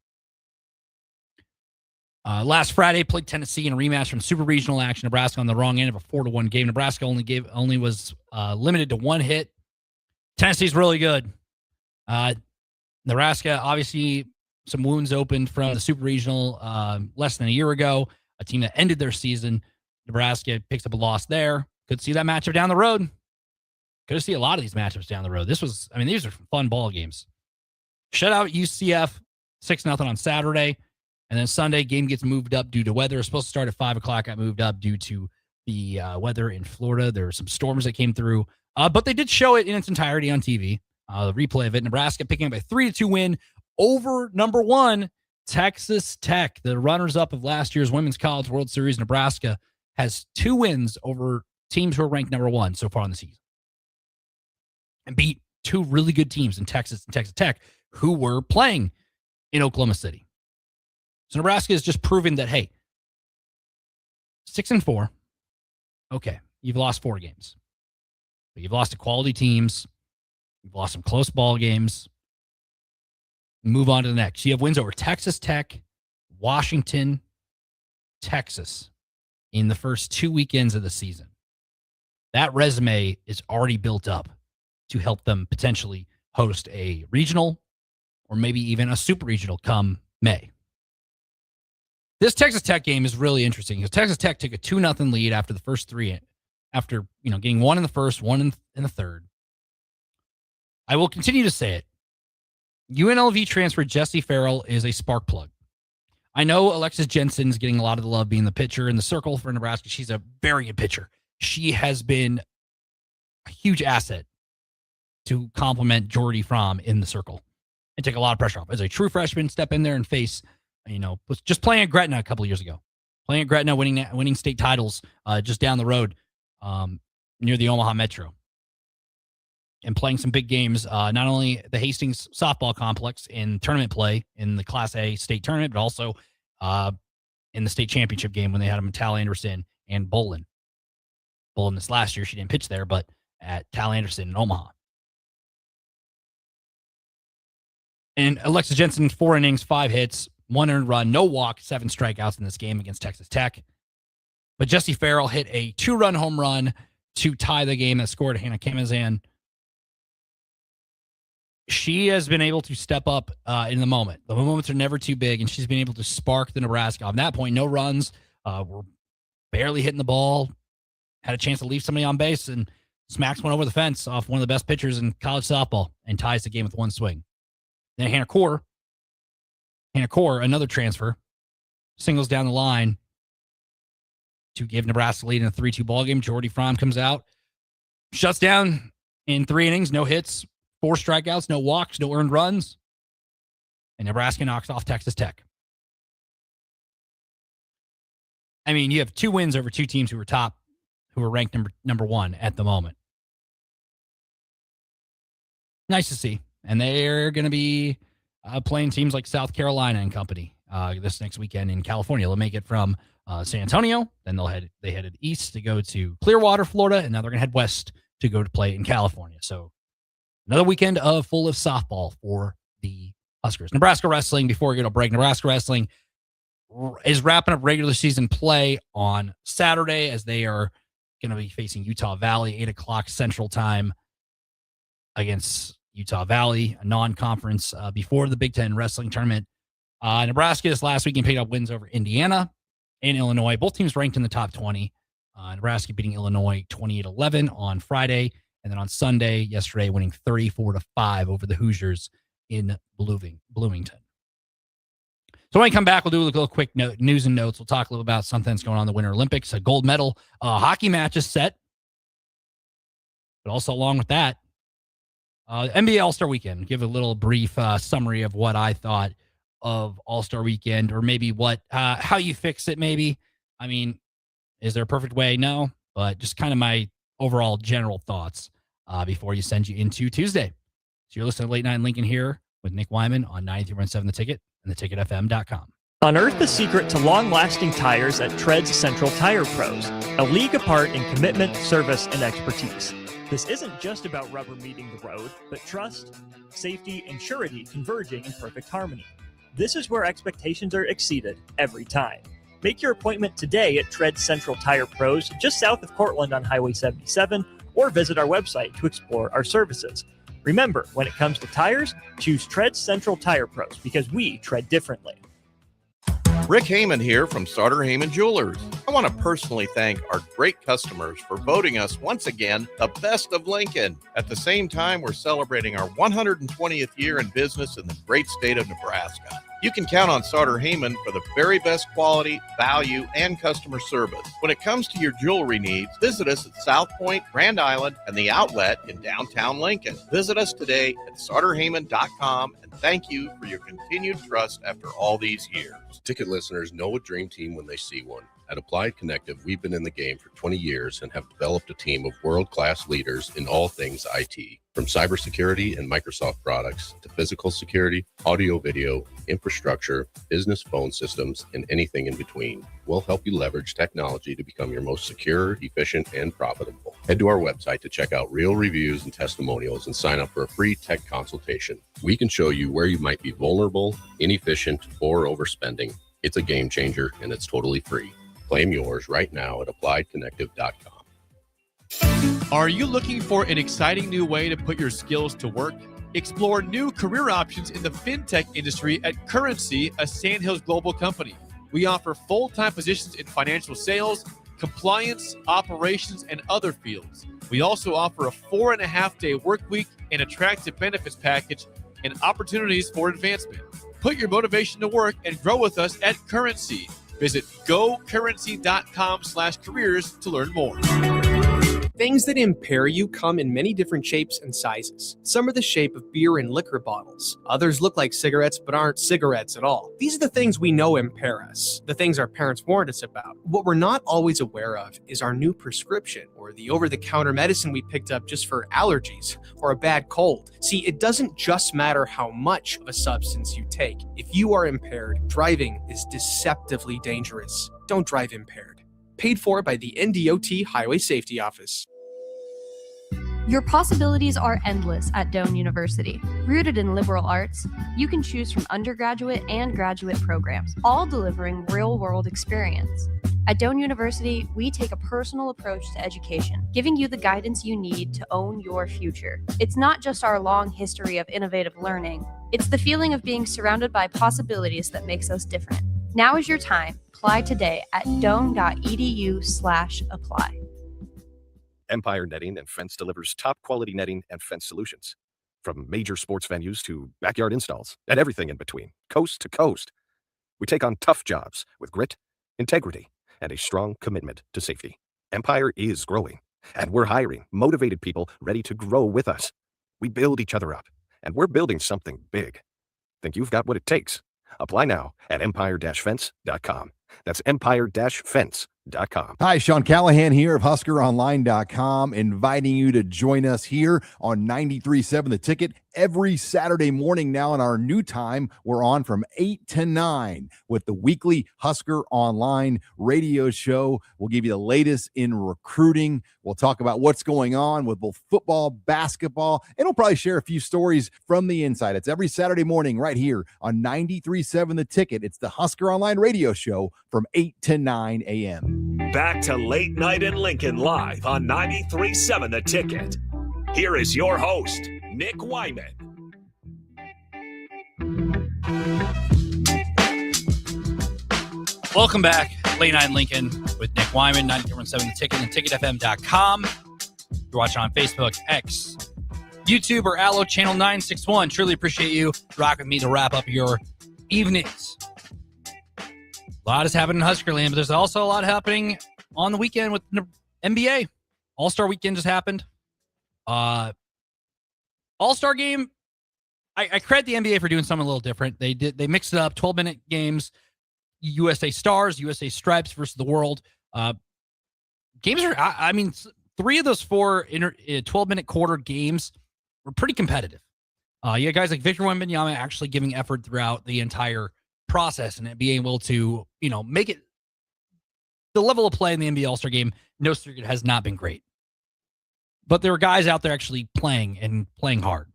Last Friday, played Tennessee in a rematch from Super Regional action. Nebraska on the wrong end of a 4-1 game. Nebraska only was limited to one hit. Tennessee's really good. Nebraska, obviously, some wounds opened from the Super Regional less than a year ago. A team that ended their season. Nebraska picks up a loss there. Could see that matchup down the road. Could see a lot of these matchups down the road. These are fun ball games. Shutout UCF 6-0 on Saturday. And then Sunday, game gets moved up due to weather. It was supposed to start at 5 o'clock. Got moved up due to the weather in Florida. There were some storms that came through. But they did show it in its entirety on TV. The replay of it. Nebraska picking up a 3-2 win over number one, Texas Tech. The runners-up of last year's Women's College World Series, Nebraska, has 2 wins over teams who are ranked number one so far in the season. And beat 2 really good teams in Texas and Texas Tech who were playing in Oklahoma City. So Nebraska is just proving that, hey, 6-4, okay, you've lost 4 games. But you've lost to quality teams. You've lost some close ball games. Move on to the next. You have wins over Texas Tech, Washington, Texas in the first 2 weekends of the season. That resume is already built up to help them potentially host a regional or maybe even a super regional come May. This Texas Tech game is really interesting because Texas Tech took a 2-0 lead after the first 3, after getting 1 in the first, 1 in the third. I will continue to say it. UNLV transfer Jessie Farrell is a spark plug. I know Alexis Jensen's getting a lot of the love being the pitcher in the circle for Nebraska. She's a very good pitcher. She has been a huge asset to complement Jordy Fromm in the circle and take a lot of pressure off. As a true freshman, step in there and face, was just playing at Gretna a couple of years ago. Playing at Gretna, winning state titles just down the road near the Omaha Metro. And playing some big games, not only the Hastings softball complex in tournament play in the Class A state tournament, but also in the state championship game when they had them at Tal Anderson and Bolin. Bolin this last year, she didn't pitch there, but at Tal Anderson in Omaha. And Alexis Jensen, 4 innings, 5 hits, 1 earned run, no walk, 7 strikeouts in this game against Texas Tech. But Jessie Farrell hit a 2-run home run to tie the game that scored Hannah Kamazan. She has been able to step up in the moment. The moments are never too big, and she's been able to spark the Nebraska. On that point, no runs, were barely hitting the ball, had a chance to leave somebody on base, and smacks one over the fence off one of the best pitchers in college softball and ties the game with 1 swing. Then Hannah Core, another transfer, singles down the line to give Nebraska lead in a 3-2 ball game. Jordy Fromm comes out, shuts down in 3 innings, no hits, 4 strikeouts, no walks, no earned runs, and Nebraska knocks off Texas Tech. I mean, you have 2 wins over 2 teams who were ranked number 1 at the moment. Nice to see. And they're going to be playing teams like South Carolina and company this next weekend in California. They'll make it from San Antonio. Then they headed east to go to Clearwater, Florida, and now they're going to head west to go to play in California. So another weekend full of softball for the Huskers. Nebraska wrestling, before we go to break, Nebraska wrestling is wrapping up regular season play on Saturday as they are going to be facing Utah Valley, 8 o'clock Central Time against Utah Valley, a non-conference before the Big Ten wrestling tournament. Nebraska this last weekend picked up wins over Indiana and Illinois. Both teams ranked in the top 20. Nebraska beating Illinois 28-11 on Friday. And then on Sunday, yesterday, winning 34-5 over the Hoosiers in Bloomington. So when we come back, we'll do a little quick news and notes. We'll talk a little about something that's going on in the Winter Olympics. A gold medal hockey match is set. But also along with that, NBA All-Star Weekend. Give a little brief summary of what I thought of All-Star Weekend, or maybe how you fix it maybe. I mean, is there a perfect way? No. but just kind of my overall general thoughts before you send you into Tuesday. So you're listening to Late Night in Lincoln here with Nick Whyman on 93.7 The Ticket and theticketfm.com. Unearth the secret to long-lasting tires at Tread's Central Tire Pros, a league apart in commitment, service, and expertise. This isn't just about rubber meeting the road, but trust, safety, and surety converging in perfect harmony. This is where expectations are exceeded every time. Make your appointment today at Tread Central Tire Pros, just south of Cortland on Highway 77, or visit our website to explore our services. Remember, when it comes to tires, choose Tread Central Tire Pros because we tread differently. Rick Heyman here from Sartor Heyman Jewelers. I want to personally thank our great customers for voting us once again the best of Lincoln. At the same time, we're celebrating our 120th year in business in the great state of Nebraska. You can count on Sartor Heyman for the very best quality, value, and customer service. When it comes to your jewelry needs, visit us at South Point, Grand Island, and the Outlet in downtown Lincoln. Visit us today at sartorheyman.com, and thank you for your continued trust after all these years. Ticket listeners know a dream team when they see one. At Applied Connective, we've been in the game for 20 years and have developed a team of world-class leaders in all things IT. From cybersecurity and Microsoft products to physical security, audio-video, infrastructure, business phone systems, and anything in between. We'll help you leverage technology to become your most secure, efficient, and profitable. Head to our website to check out real reviews and testimonials and sign up for a free tech consultation. We can show you where you might be vulnerable, inefficient, or overspending. It's a game changer, and it's totally free. Claim yours right now at appliedconnective.com. Are you looking for an exciting new way to put your skills to work? Explore new career options in the fintech industry at Currency, a Sandhills global company. We offer full-time positions in financial sales, compliance, operations, and other fields. We also offer a 4.5-day work week, an attractive benefits package, and opportunities for advancement. Put your motivation to work and grow with us at Currency. Visit gocurrency.com/careers to learn more. Things that impair you come in many different shapes and sizes. Some are the shape of beer and liquor bottles. Others look like cigarettes but aren't cigarettes at all. These are the things we know impair us, the things our parents warned us about. What we're not always aware of is our new prescription or the over-the-counter medicine we picked up just for allergies or a bad cold. See, it doesn't just matter how much of a substance you take. If you are impaired, driving is deceptively dangerous. Don't drive impaired. Paid for by the NDOT Highway Safety Office. Your possibilities are endless at Doane University. Rooted in liberal arts, you can choose from undergraduate and graduate programs, all delivering real-world experience. At Doane University, we take a personal approach to education, giving you the guidance you need to own your future. It's not just our long history of innovative learning, it's the feeling of being surrounded by possibilities that makes us different. Now is your time. Apply today at doane.edu/apply. Empire Netting and Fence delivers top quality netting and fence solutions. From major sports venues to backyard installs and everything in between, coast to coast. We take on tough jobs with grit, integrity, and a strong commitment to safety. Empire is growing, and we're hiring motivated people ready to grow with us. We build each other up, and we're building something big. Think you've got what it takes? Apply now at empire-fence.com. That's empire-fence.com. Hi, Sean Callahan here of HuskerOnline.com, inviting you to join us here on 93.7 The Ticket every Saturday morning now in our new time. We're on from 8 to 9 with the weekly Husker Online radio show. We'll give you the latest in recruiting. We'll talk about what's going on with both football, basketball, and we'll probably share a few stories from the inside. It's every Saturday morning right here on 93.7 The Ticket. It's the Husker Online radio show from 8 to 9 a.m. Back to Late Night in Lincoln live on 93.7 The Ticket. Here is your host, Nick Whyman. Welcome back. Late Night in Lincoln with Nick Whyman, 93.7 The Ticket and ticketfm.com. You're watching on Facebook, X, YouTube, or Allo Channel 961. Truly appreciate you rocking with me to wrap up your evenings. A lot is happening in Huskerland, but there's also a lot happening on the weekend with the NBA. All-Star Weekend just happened. All-Star Game, I credit the NBA for doing something a little different. They mixed it up, 12-minute games, USA Stars, USA Stripes versus the world. games are, I mean, 3 of those 4 12-minute quarter games were pretty competitive. You had guys like Victor Wembanyama actually giving effort throughout the entire process and being able to, make it the level of play in the NBA All-Star game. No secret has not been great. But there were guys out there actually playing and playing hard.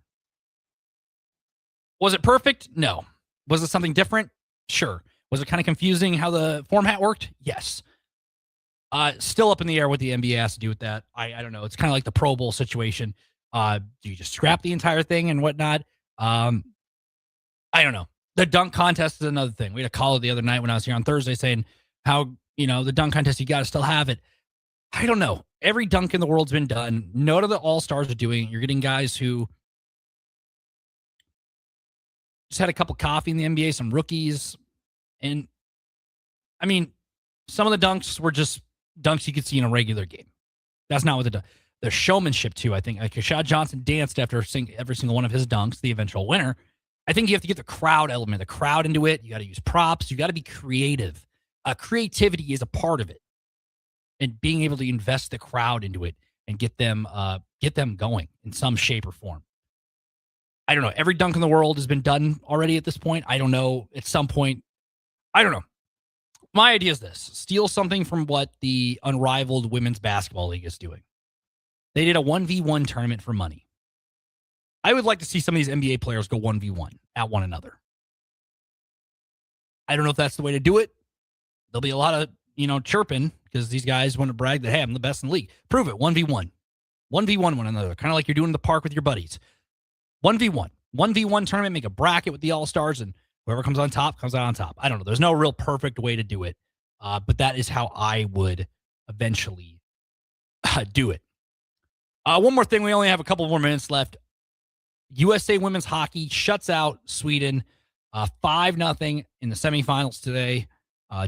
Was it perfect? No. Was it something different? Sure. Was it kind of confusing how the format worked? Yes. Still up in the air what the NBA has to do with that. I don't know. It's kind of like the Pro Bowl situation. Do you just scrap the entire thing and whatnot? I don't know. The dunk contest is another thing. We had a caller the other night when I was here on Thursday saying how, the dunk contest, you got to still have it. I don't know. Every dunk in the world's been done. None of the all-stars are doing it. You're getting guys who just had a cup of coffee in the NBA, some rookies. And, I mean, some of the dunks were just dunks you could see in a regular game. That's not what the showmanship, too, I think. Like, Rashad Johnson danced after every single one of his dunks, the eventual winner. I think you have to get the crowd element, the crowd into it. You got to use props. You got to be creative. Creativity is a part of it. And being able to invest the crowd into it and get them going in some shape or form. I don't know. Every dunk in the world has been done already at this point. I don't know. At some point, I don't know. My idea is this. Steal something from what the unrivaled women's basketball league is doing. They did a 1v1 tournament for money. I would like to see some of these NBA players go 1v1 at one another. I don't know if that's the way to do it. There'll be a lot of, chirping because these guys want to brag that, hey, I'm the best in the league. Prove it. 1v1. 1v1 one another. Kind of like you're doing in the park with your buddies. 1v1. 1v1 tournament, make a bracket with the All-Stars, and whoever comes on top comes out on top. I don't know. There's no real perfect way to do it, but that is how I would eventually do it. One more thing. We only have a couple more minutes left. USA women's hockey shuts out Sweden 5-0 in the semifinals today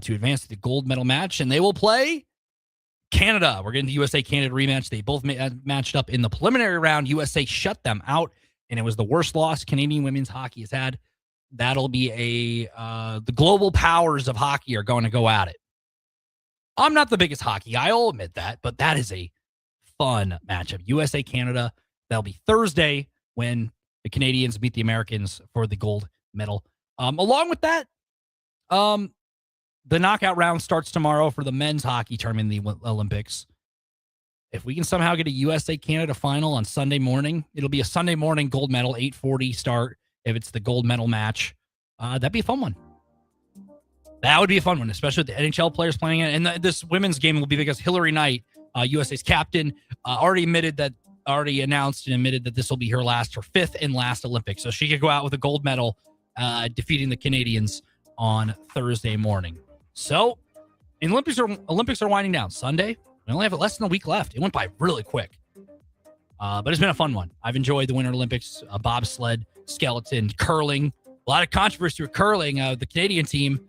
to advance to the gold medal match, and they will play Canada. We're getting the USA-Canada rematch. They both matched up in the preliminary round. USA shut them out, and it was the worst loss Canadian women's hockey has had. That'll be the global powers of hockey are going to go at it. I'm not the biggest hockey guy, I'll admit that, but that is a fun matchup. USA-Canada, that'll be Thursday when the Canadians meet the Americans for the gold medal. Along with that, the knockout round starts tomorrow for the men's hockey tournament in the Olympics. If we can somehow get a USA-Canada final on Sunday morning, it'll be a Sunday morning gold medal, 8:40 start. If it's the gold medal match, that'd be a fun one. That would be a fun one, especially with the NHL players playing it. And this women's game will be because Hillary Knight, USA's captain, already announced and admitted that this will be her 5th and last Olympics. So she could go out with a gold medal, defeating the Canadians on Thursday morning. So, Olympics are winding down. Sunday, we only have less than a week left. It went by really quick. But it's been a fun one. I've enjoyed the Winter Olympics, bobsled, skeleton, curling. A lot of controversy with curling. The Canadian team,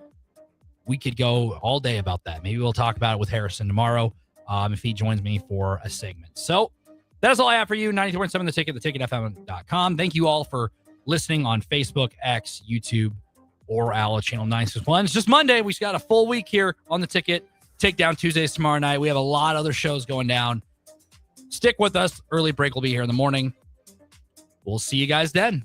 we could go all day about that. Maybe we'll talk about it with Harrison tomorrow if he joins me for a segment. So, that is all I have for you. 93.7 The Ticket, theticketfm.com. Thank you all for listening on Facebook, X, YouTube, or Owl Channel 961. It's just Monday. We've got a full week here on The Ticket. Takedown Tuesdays tomorrow night. We have a lot of other shows going down. Stick with us. Early break will be here in the morning. We'll see you guys then.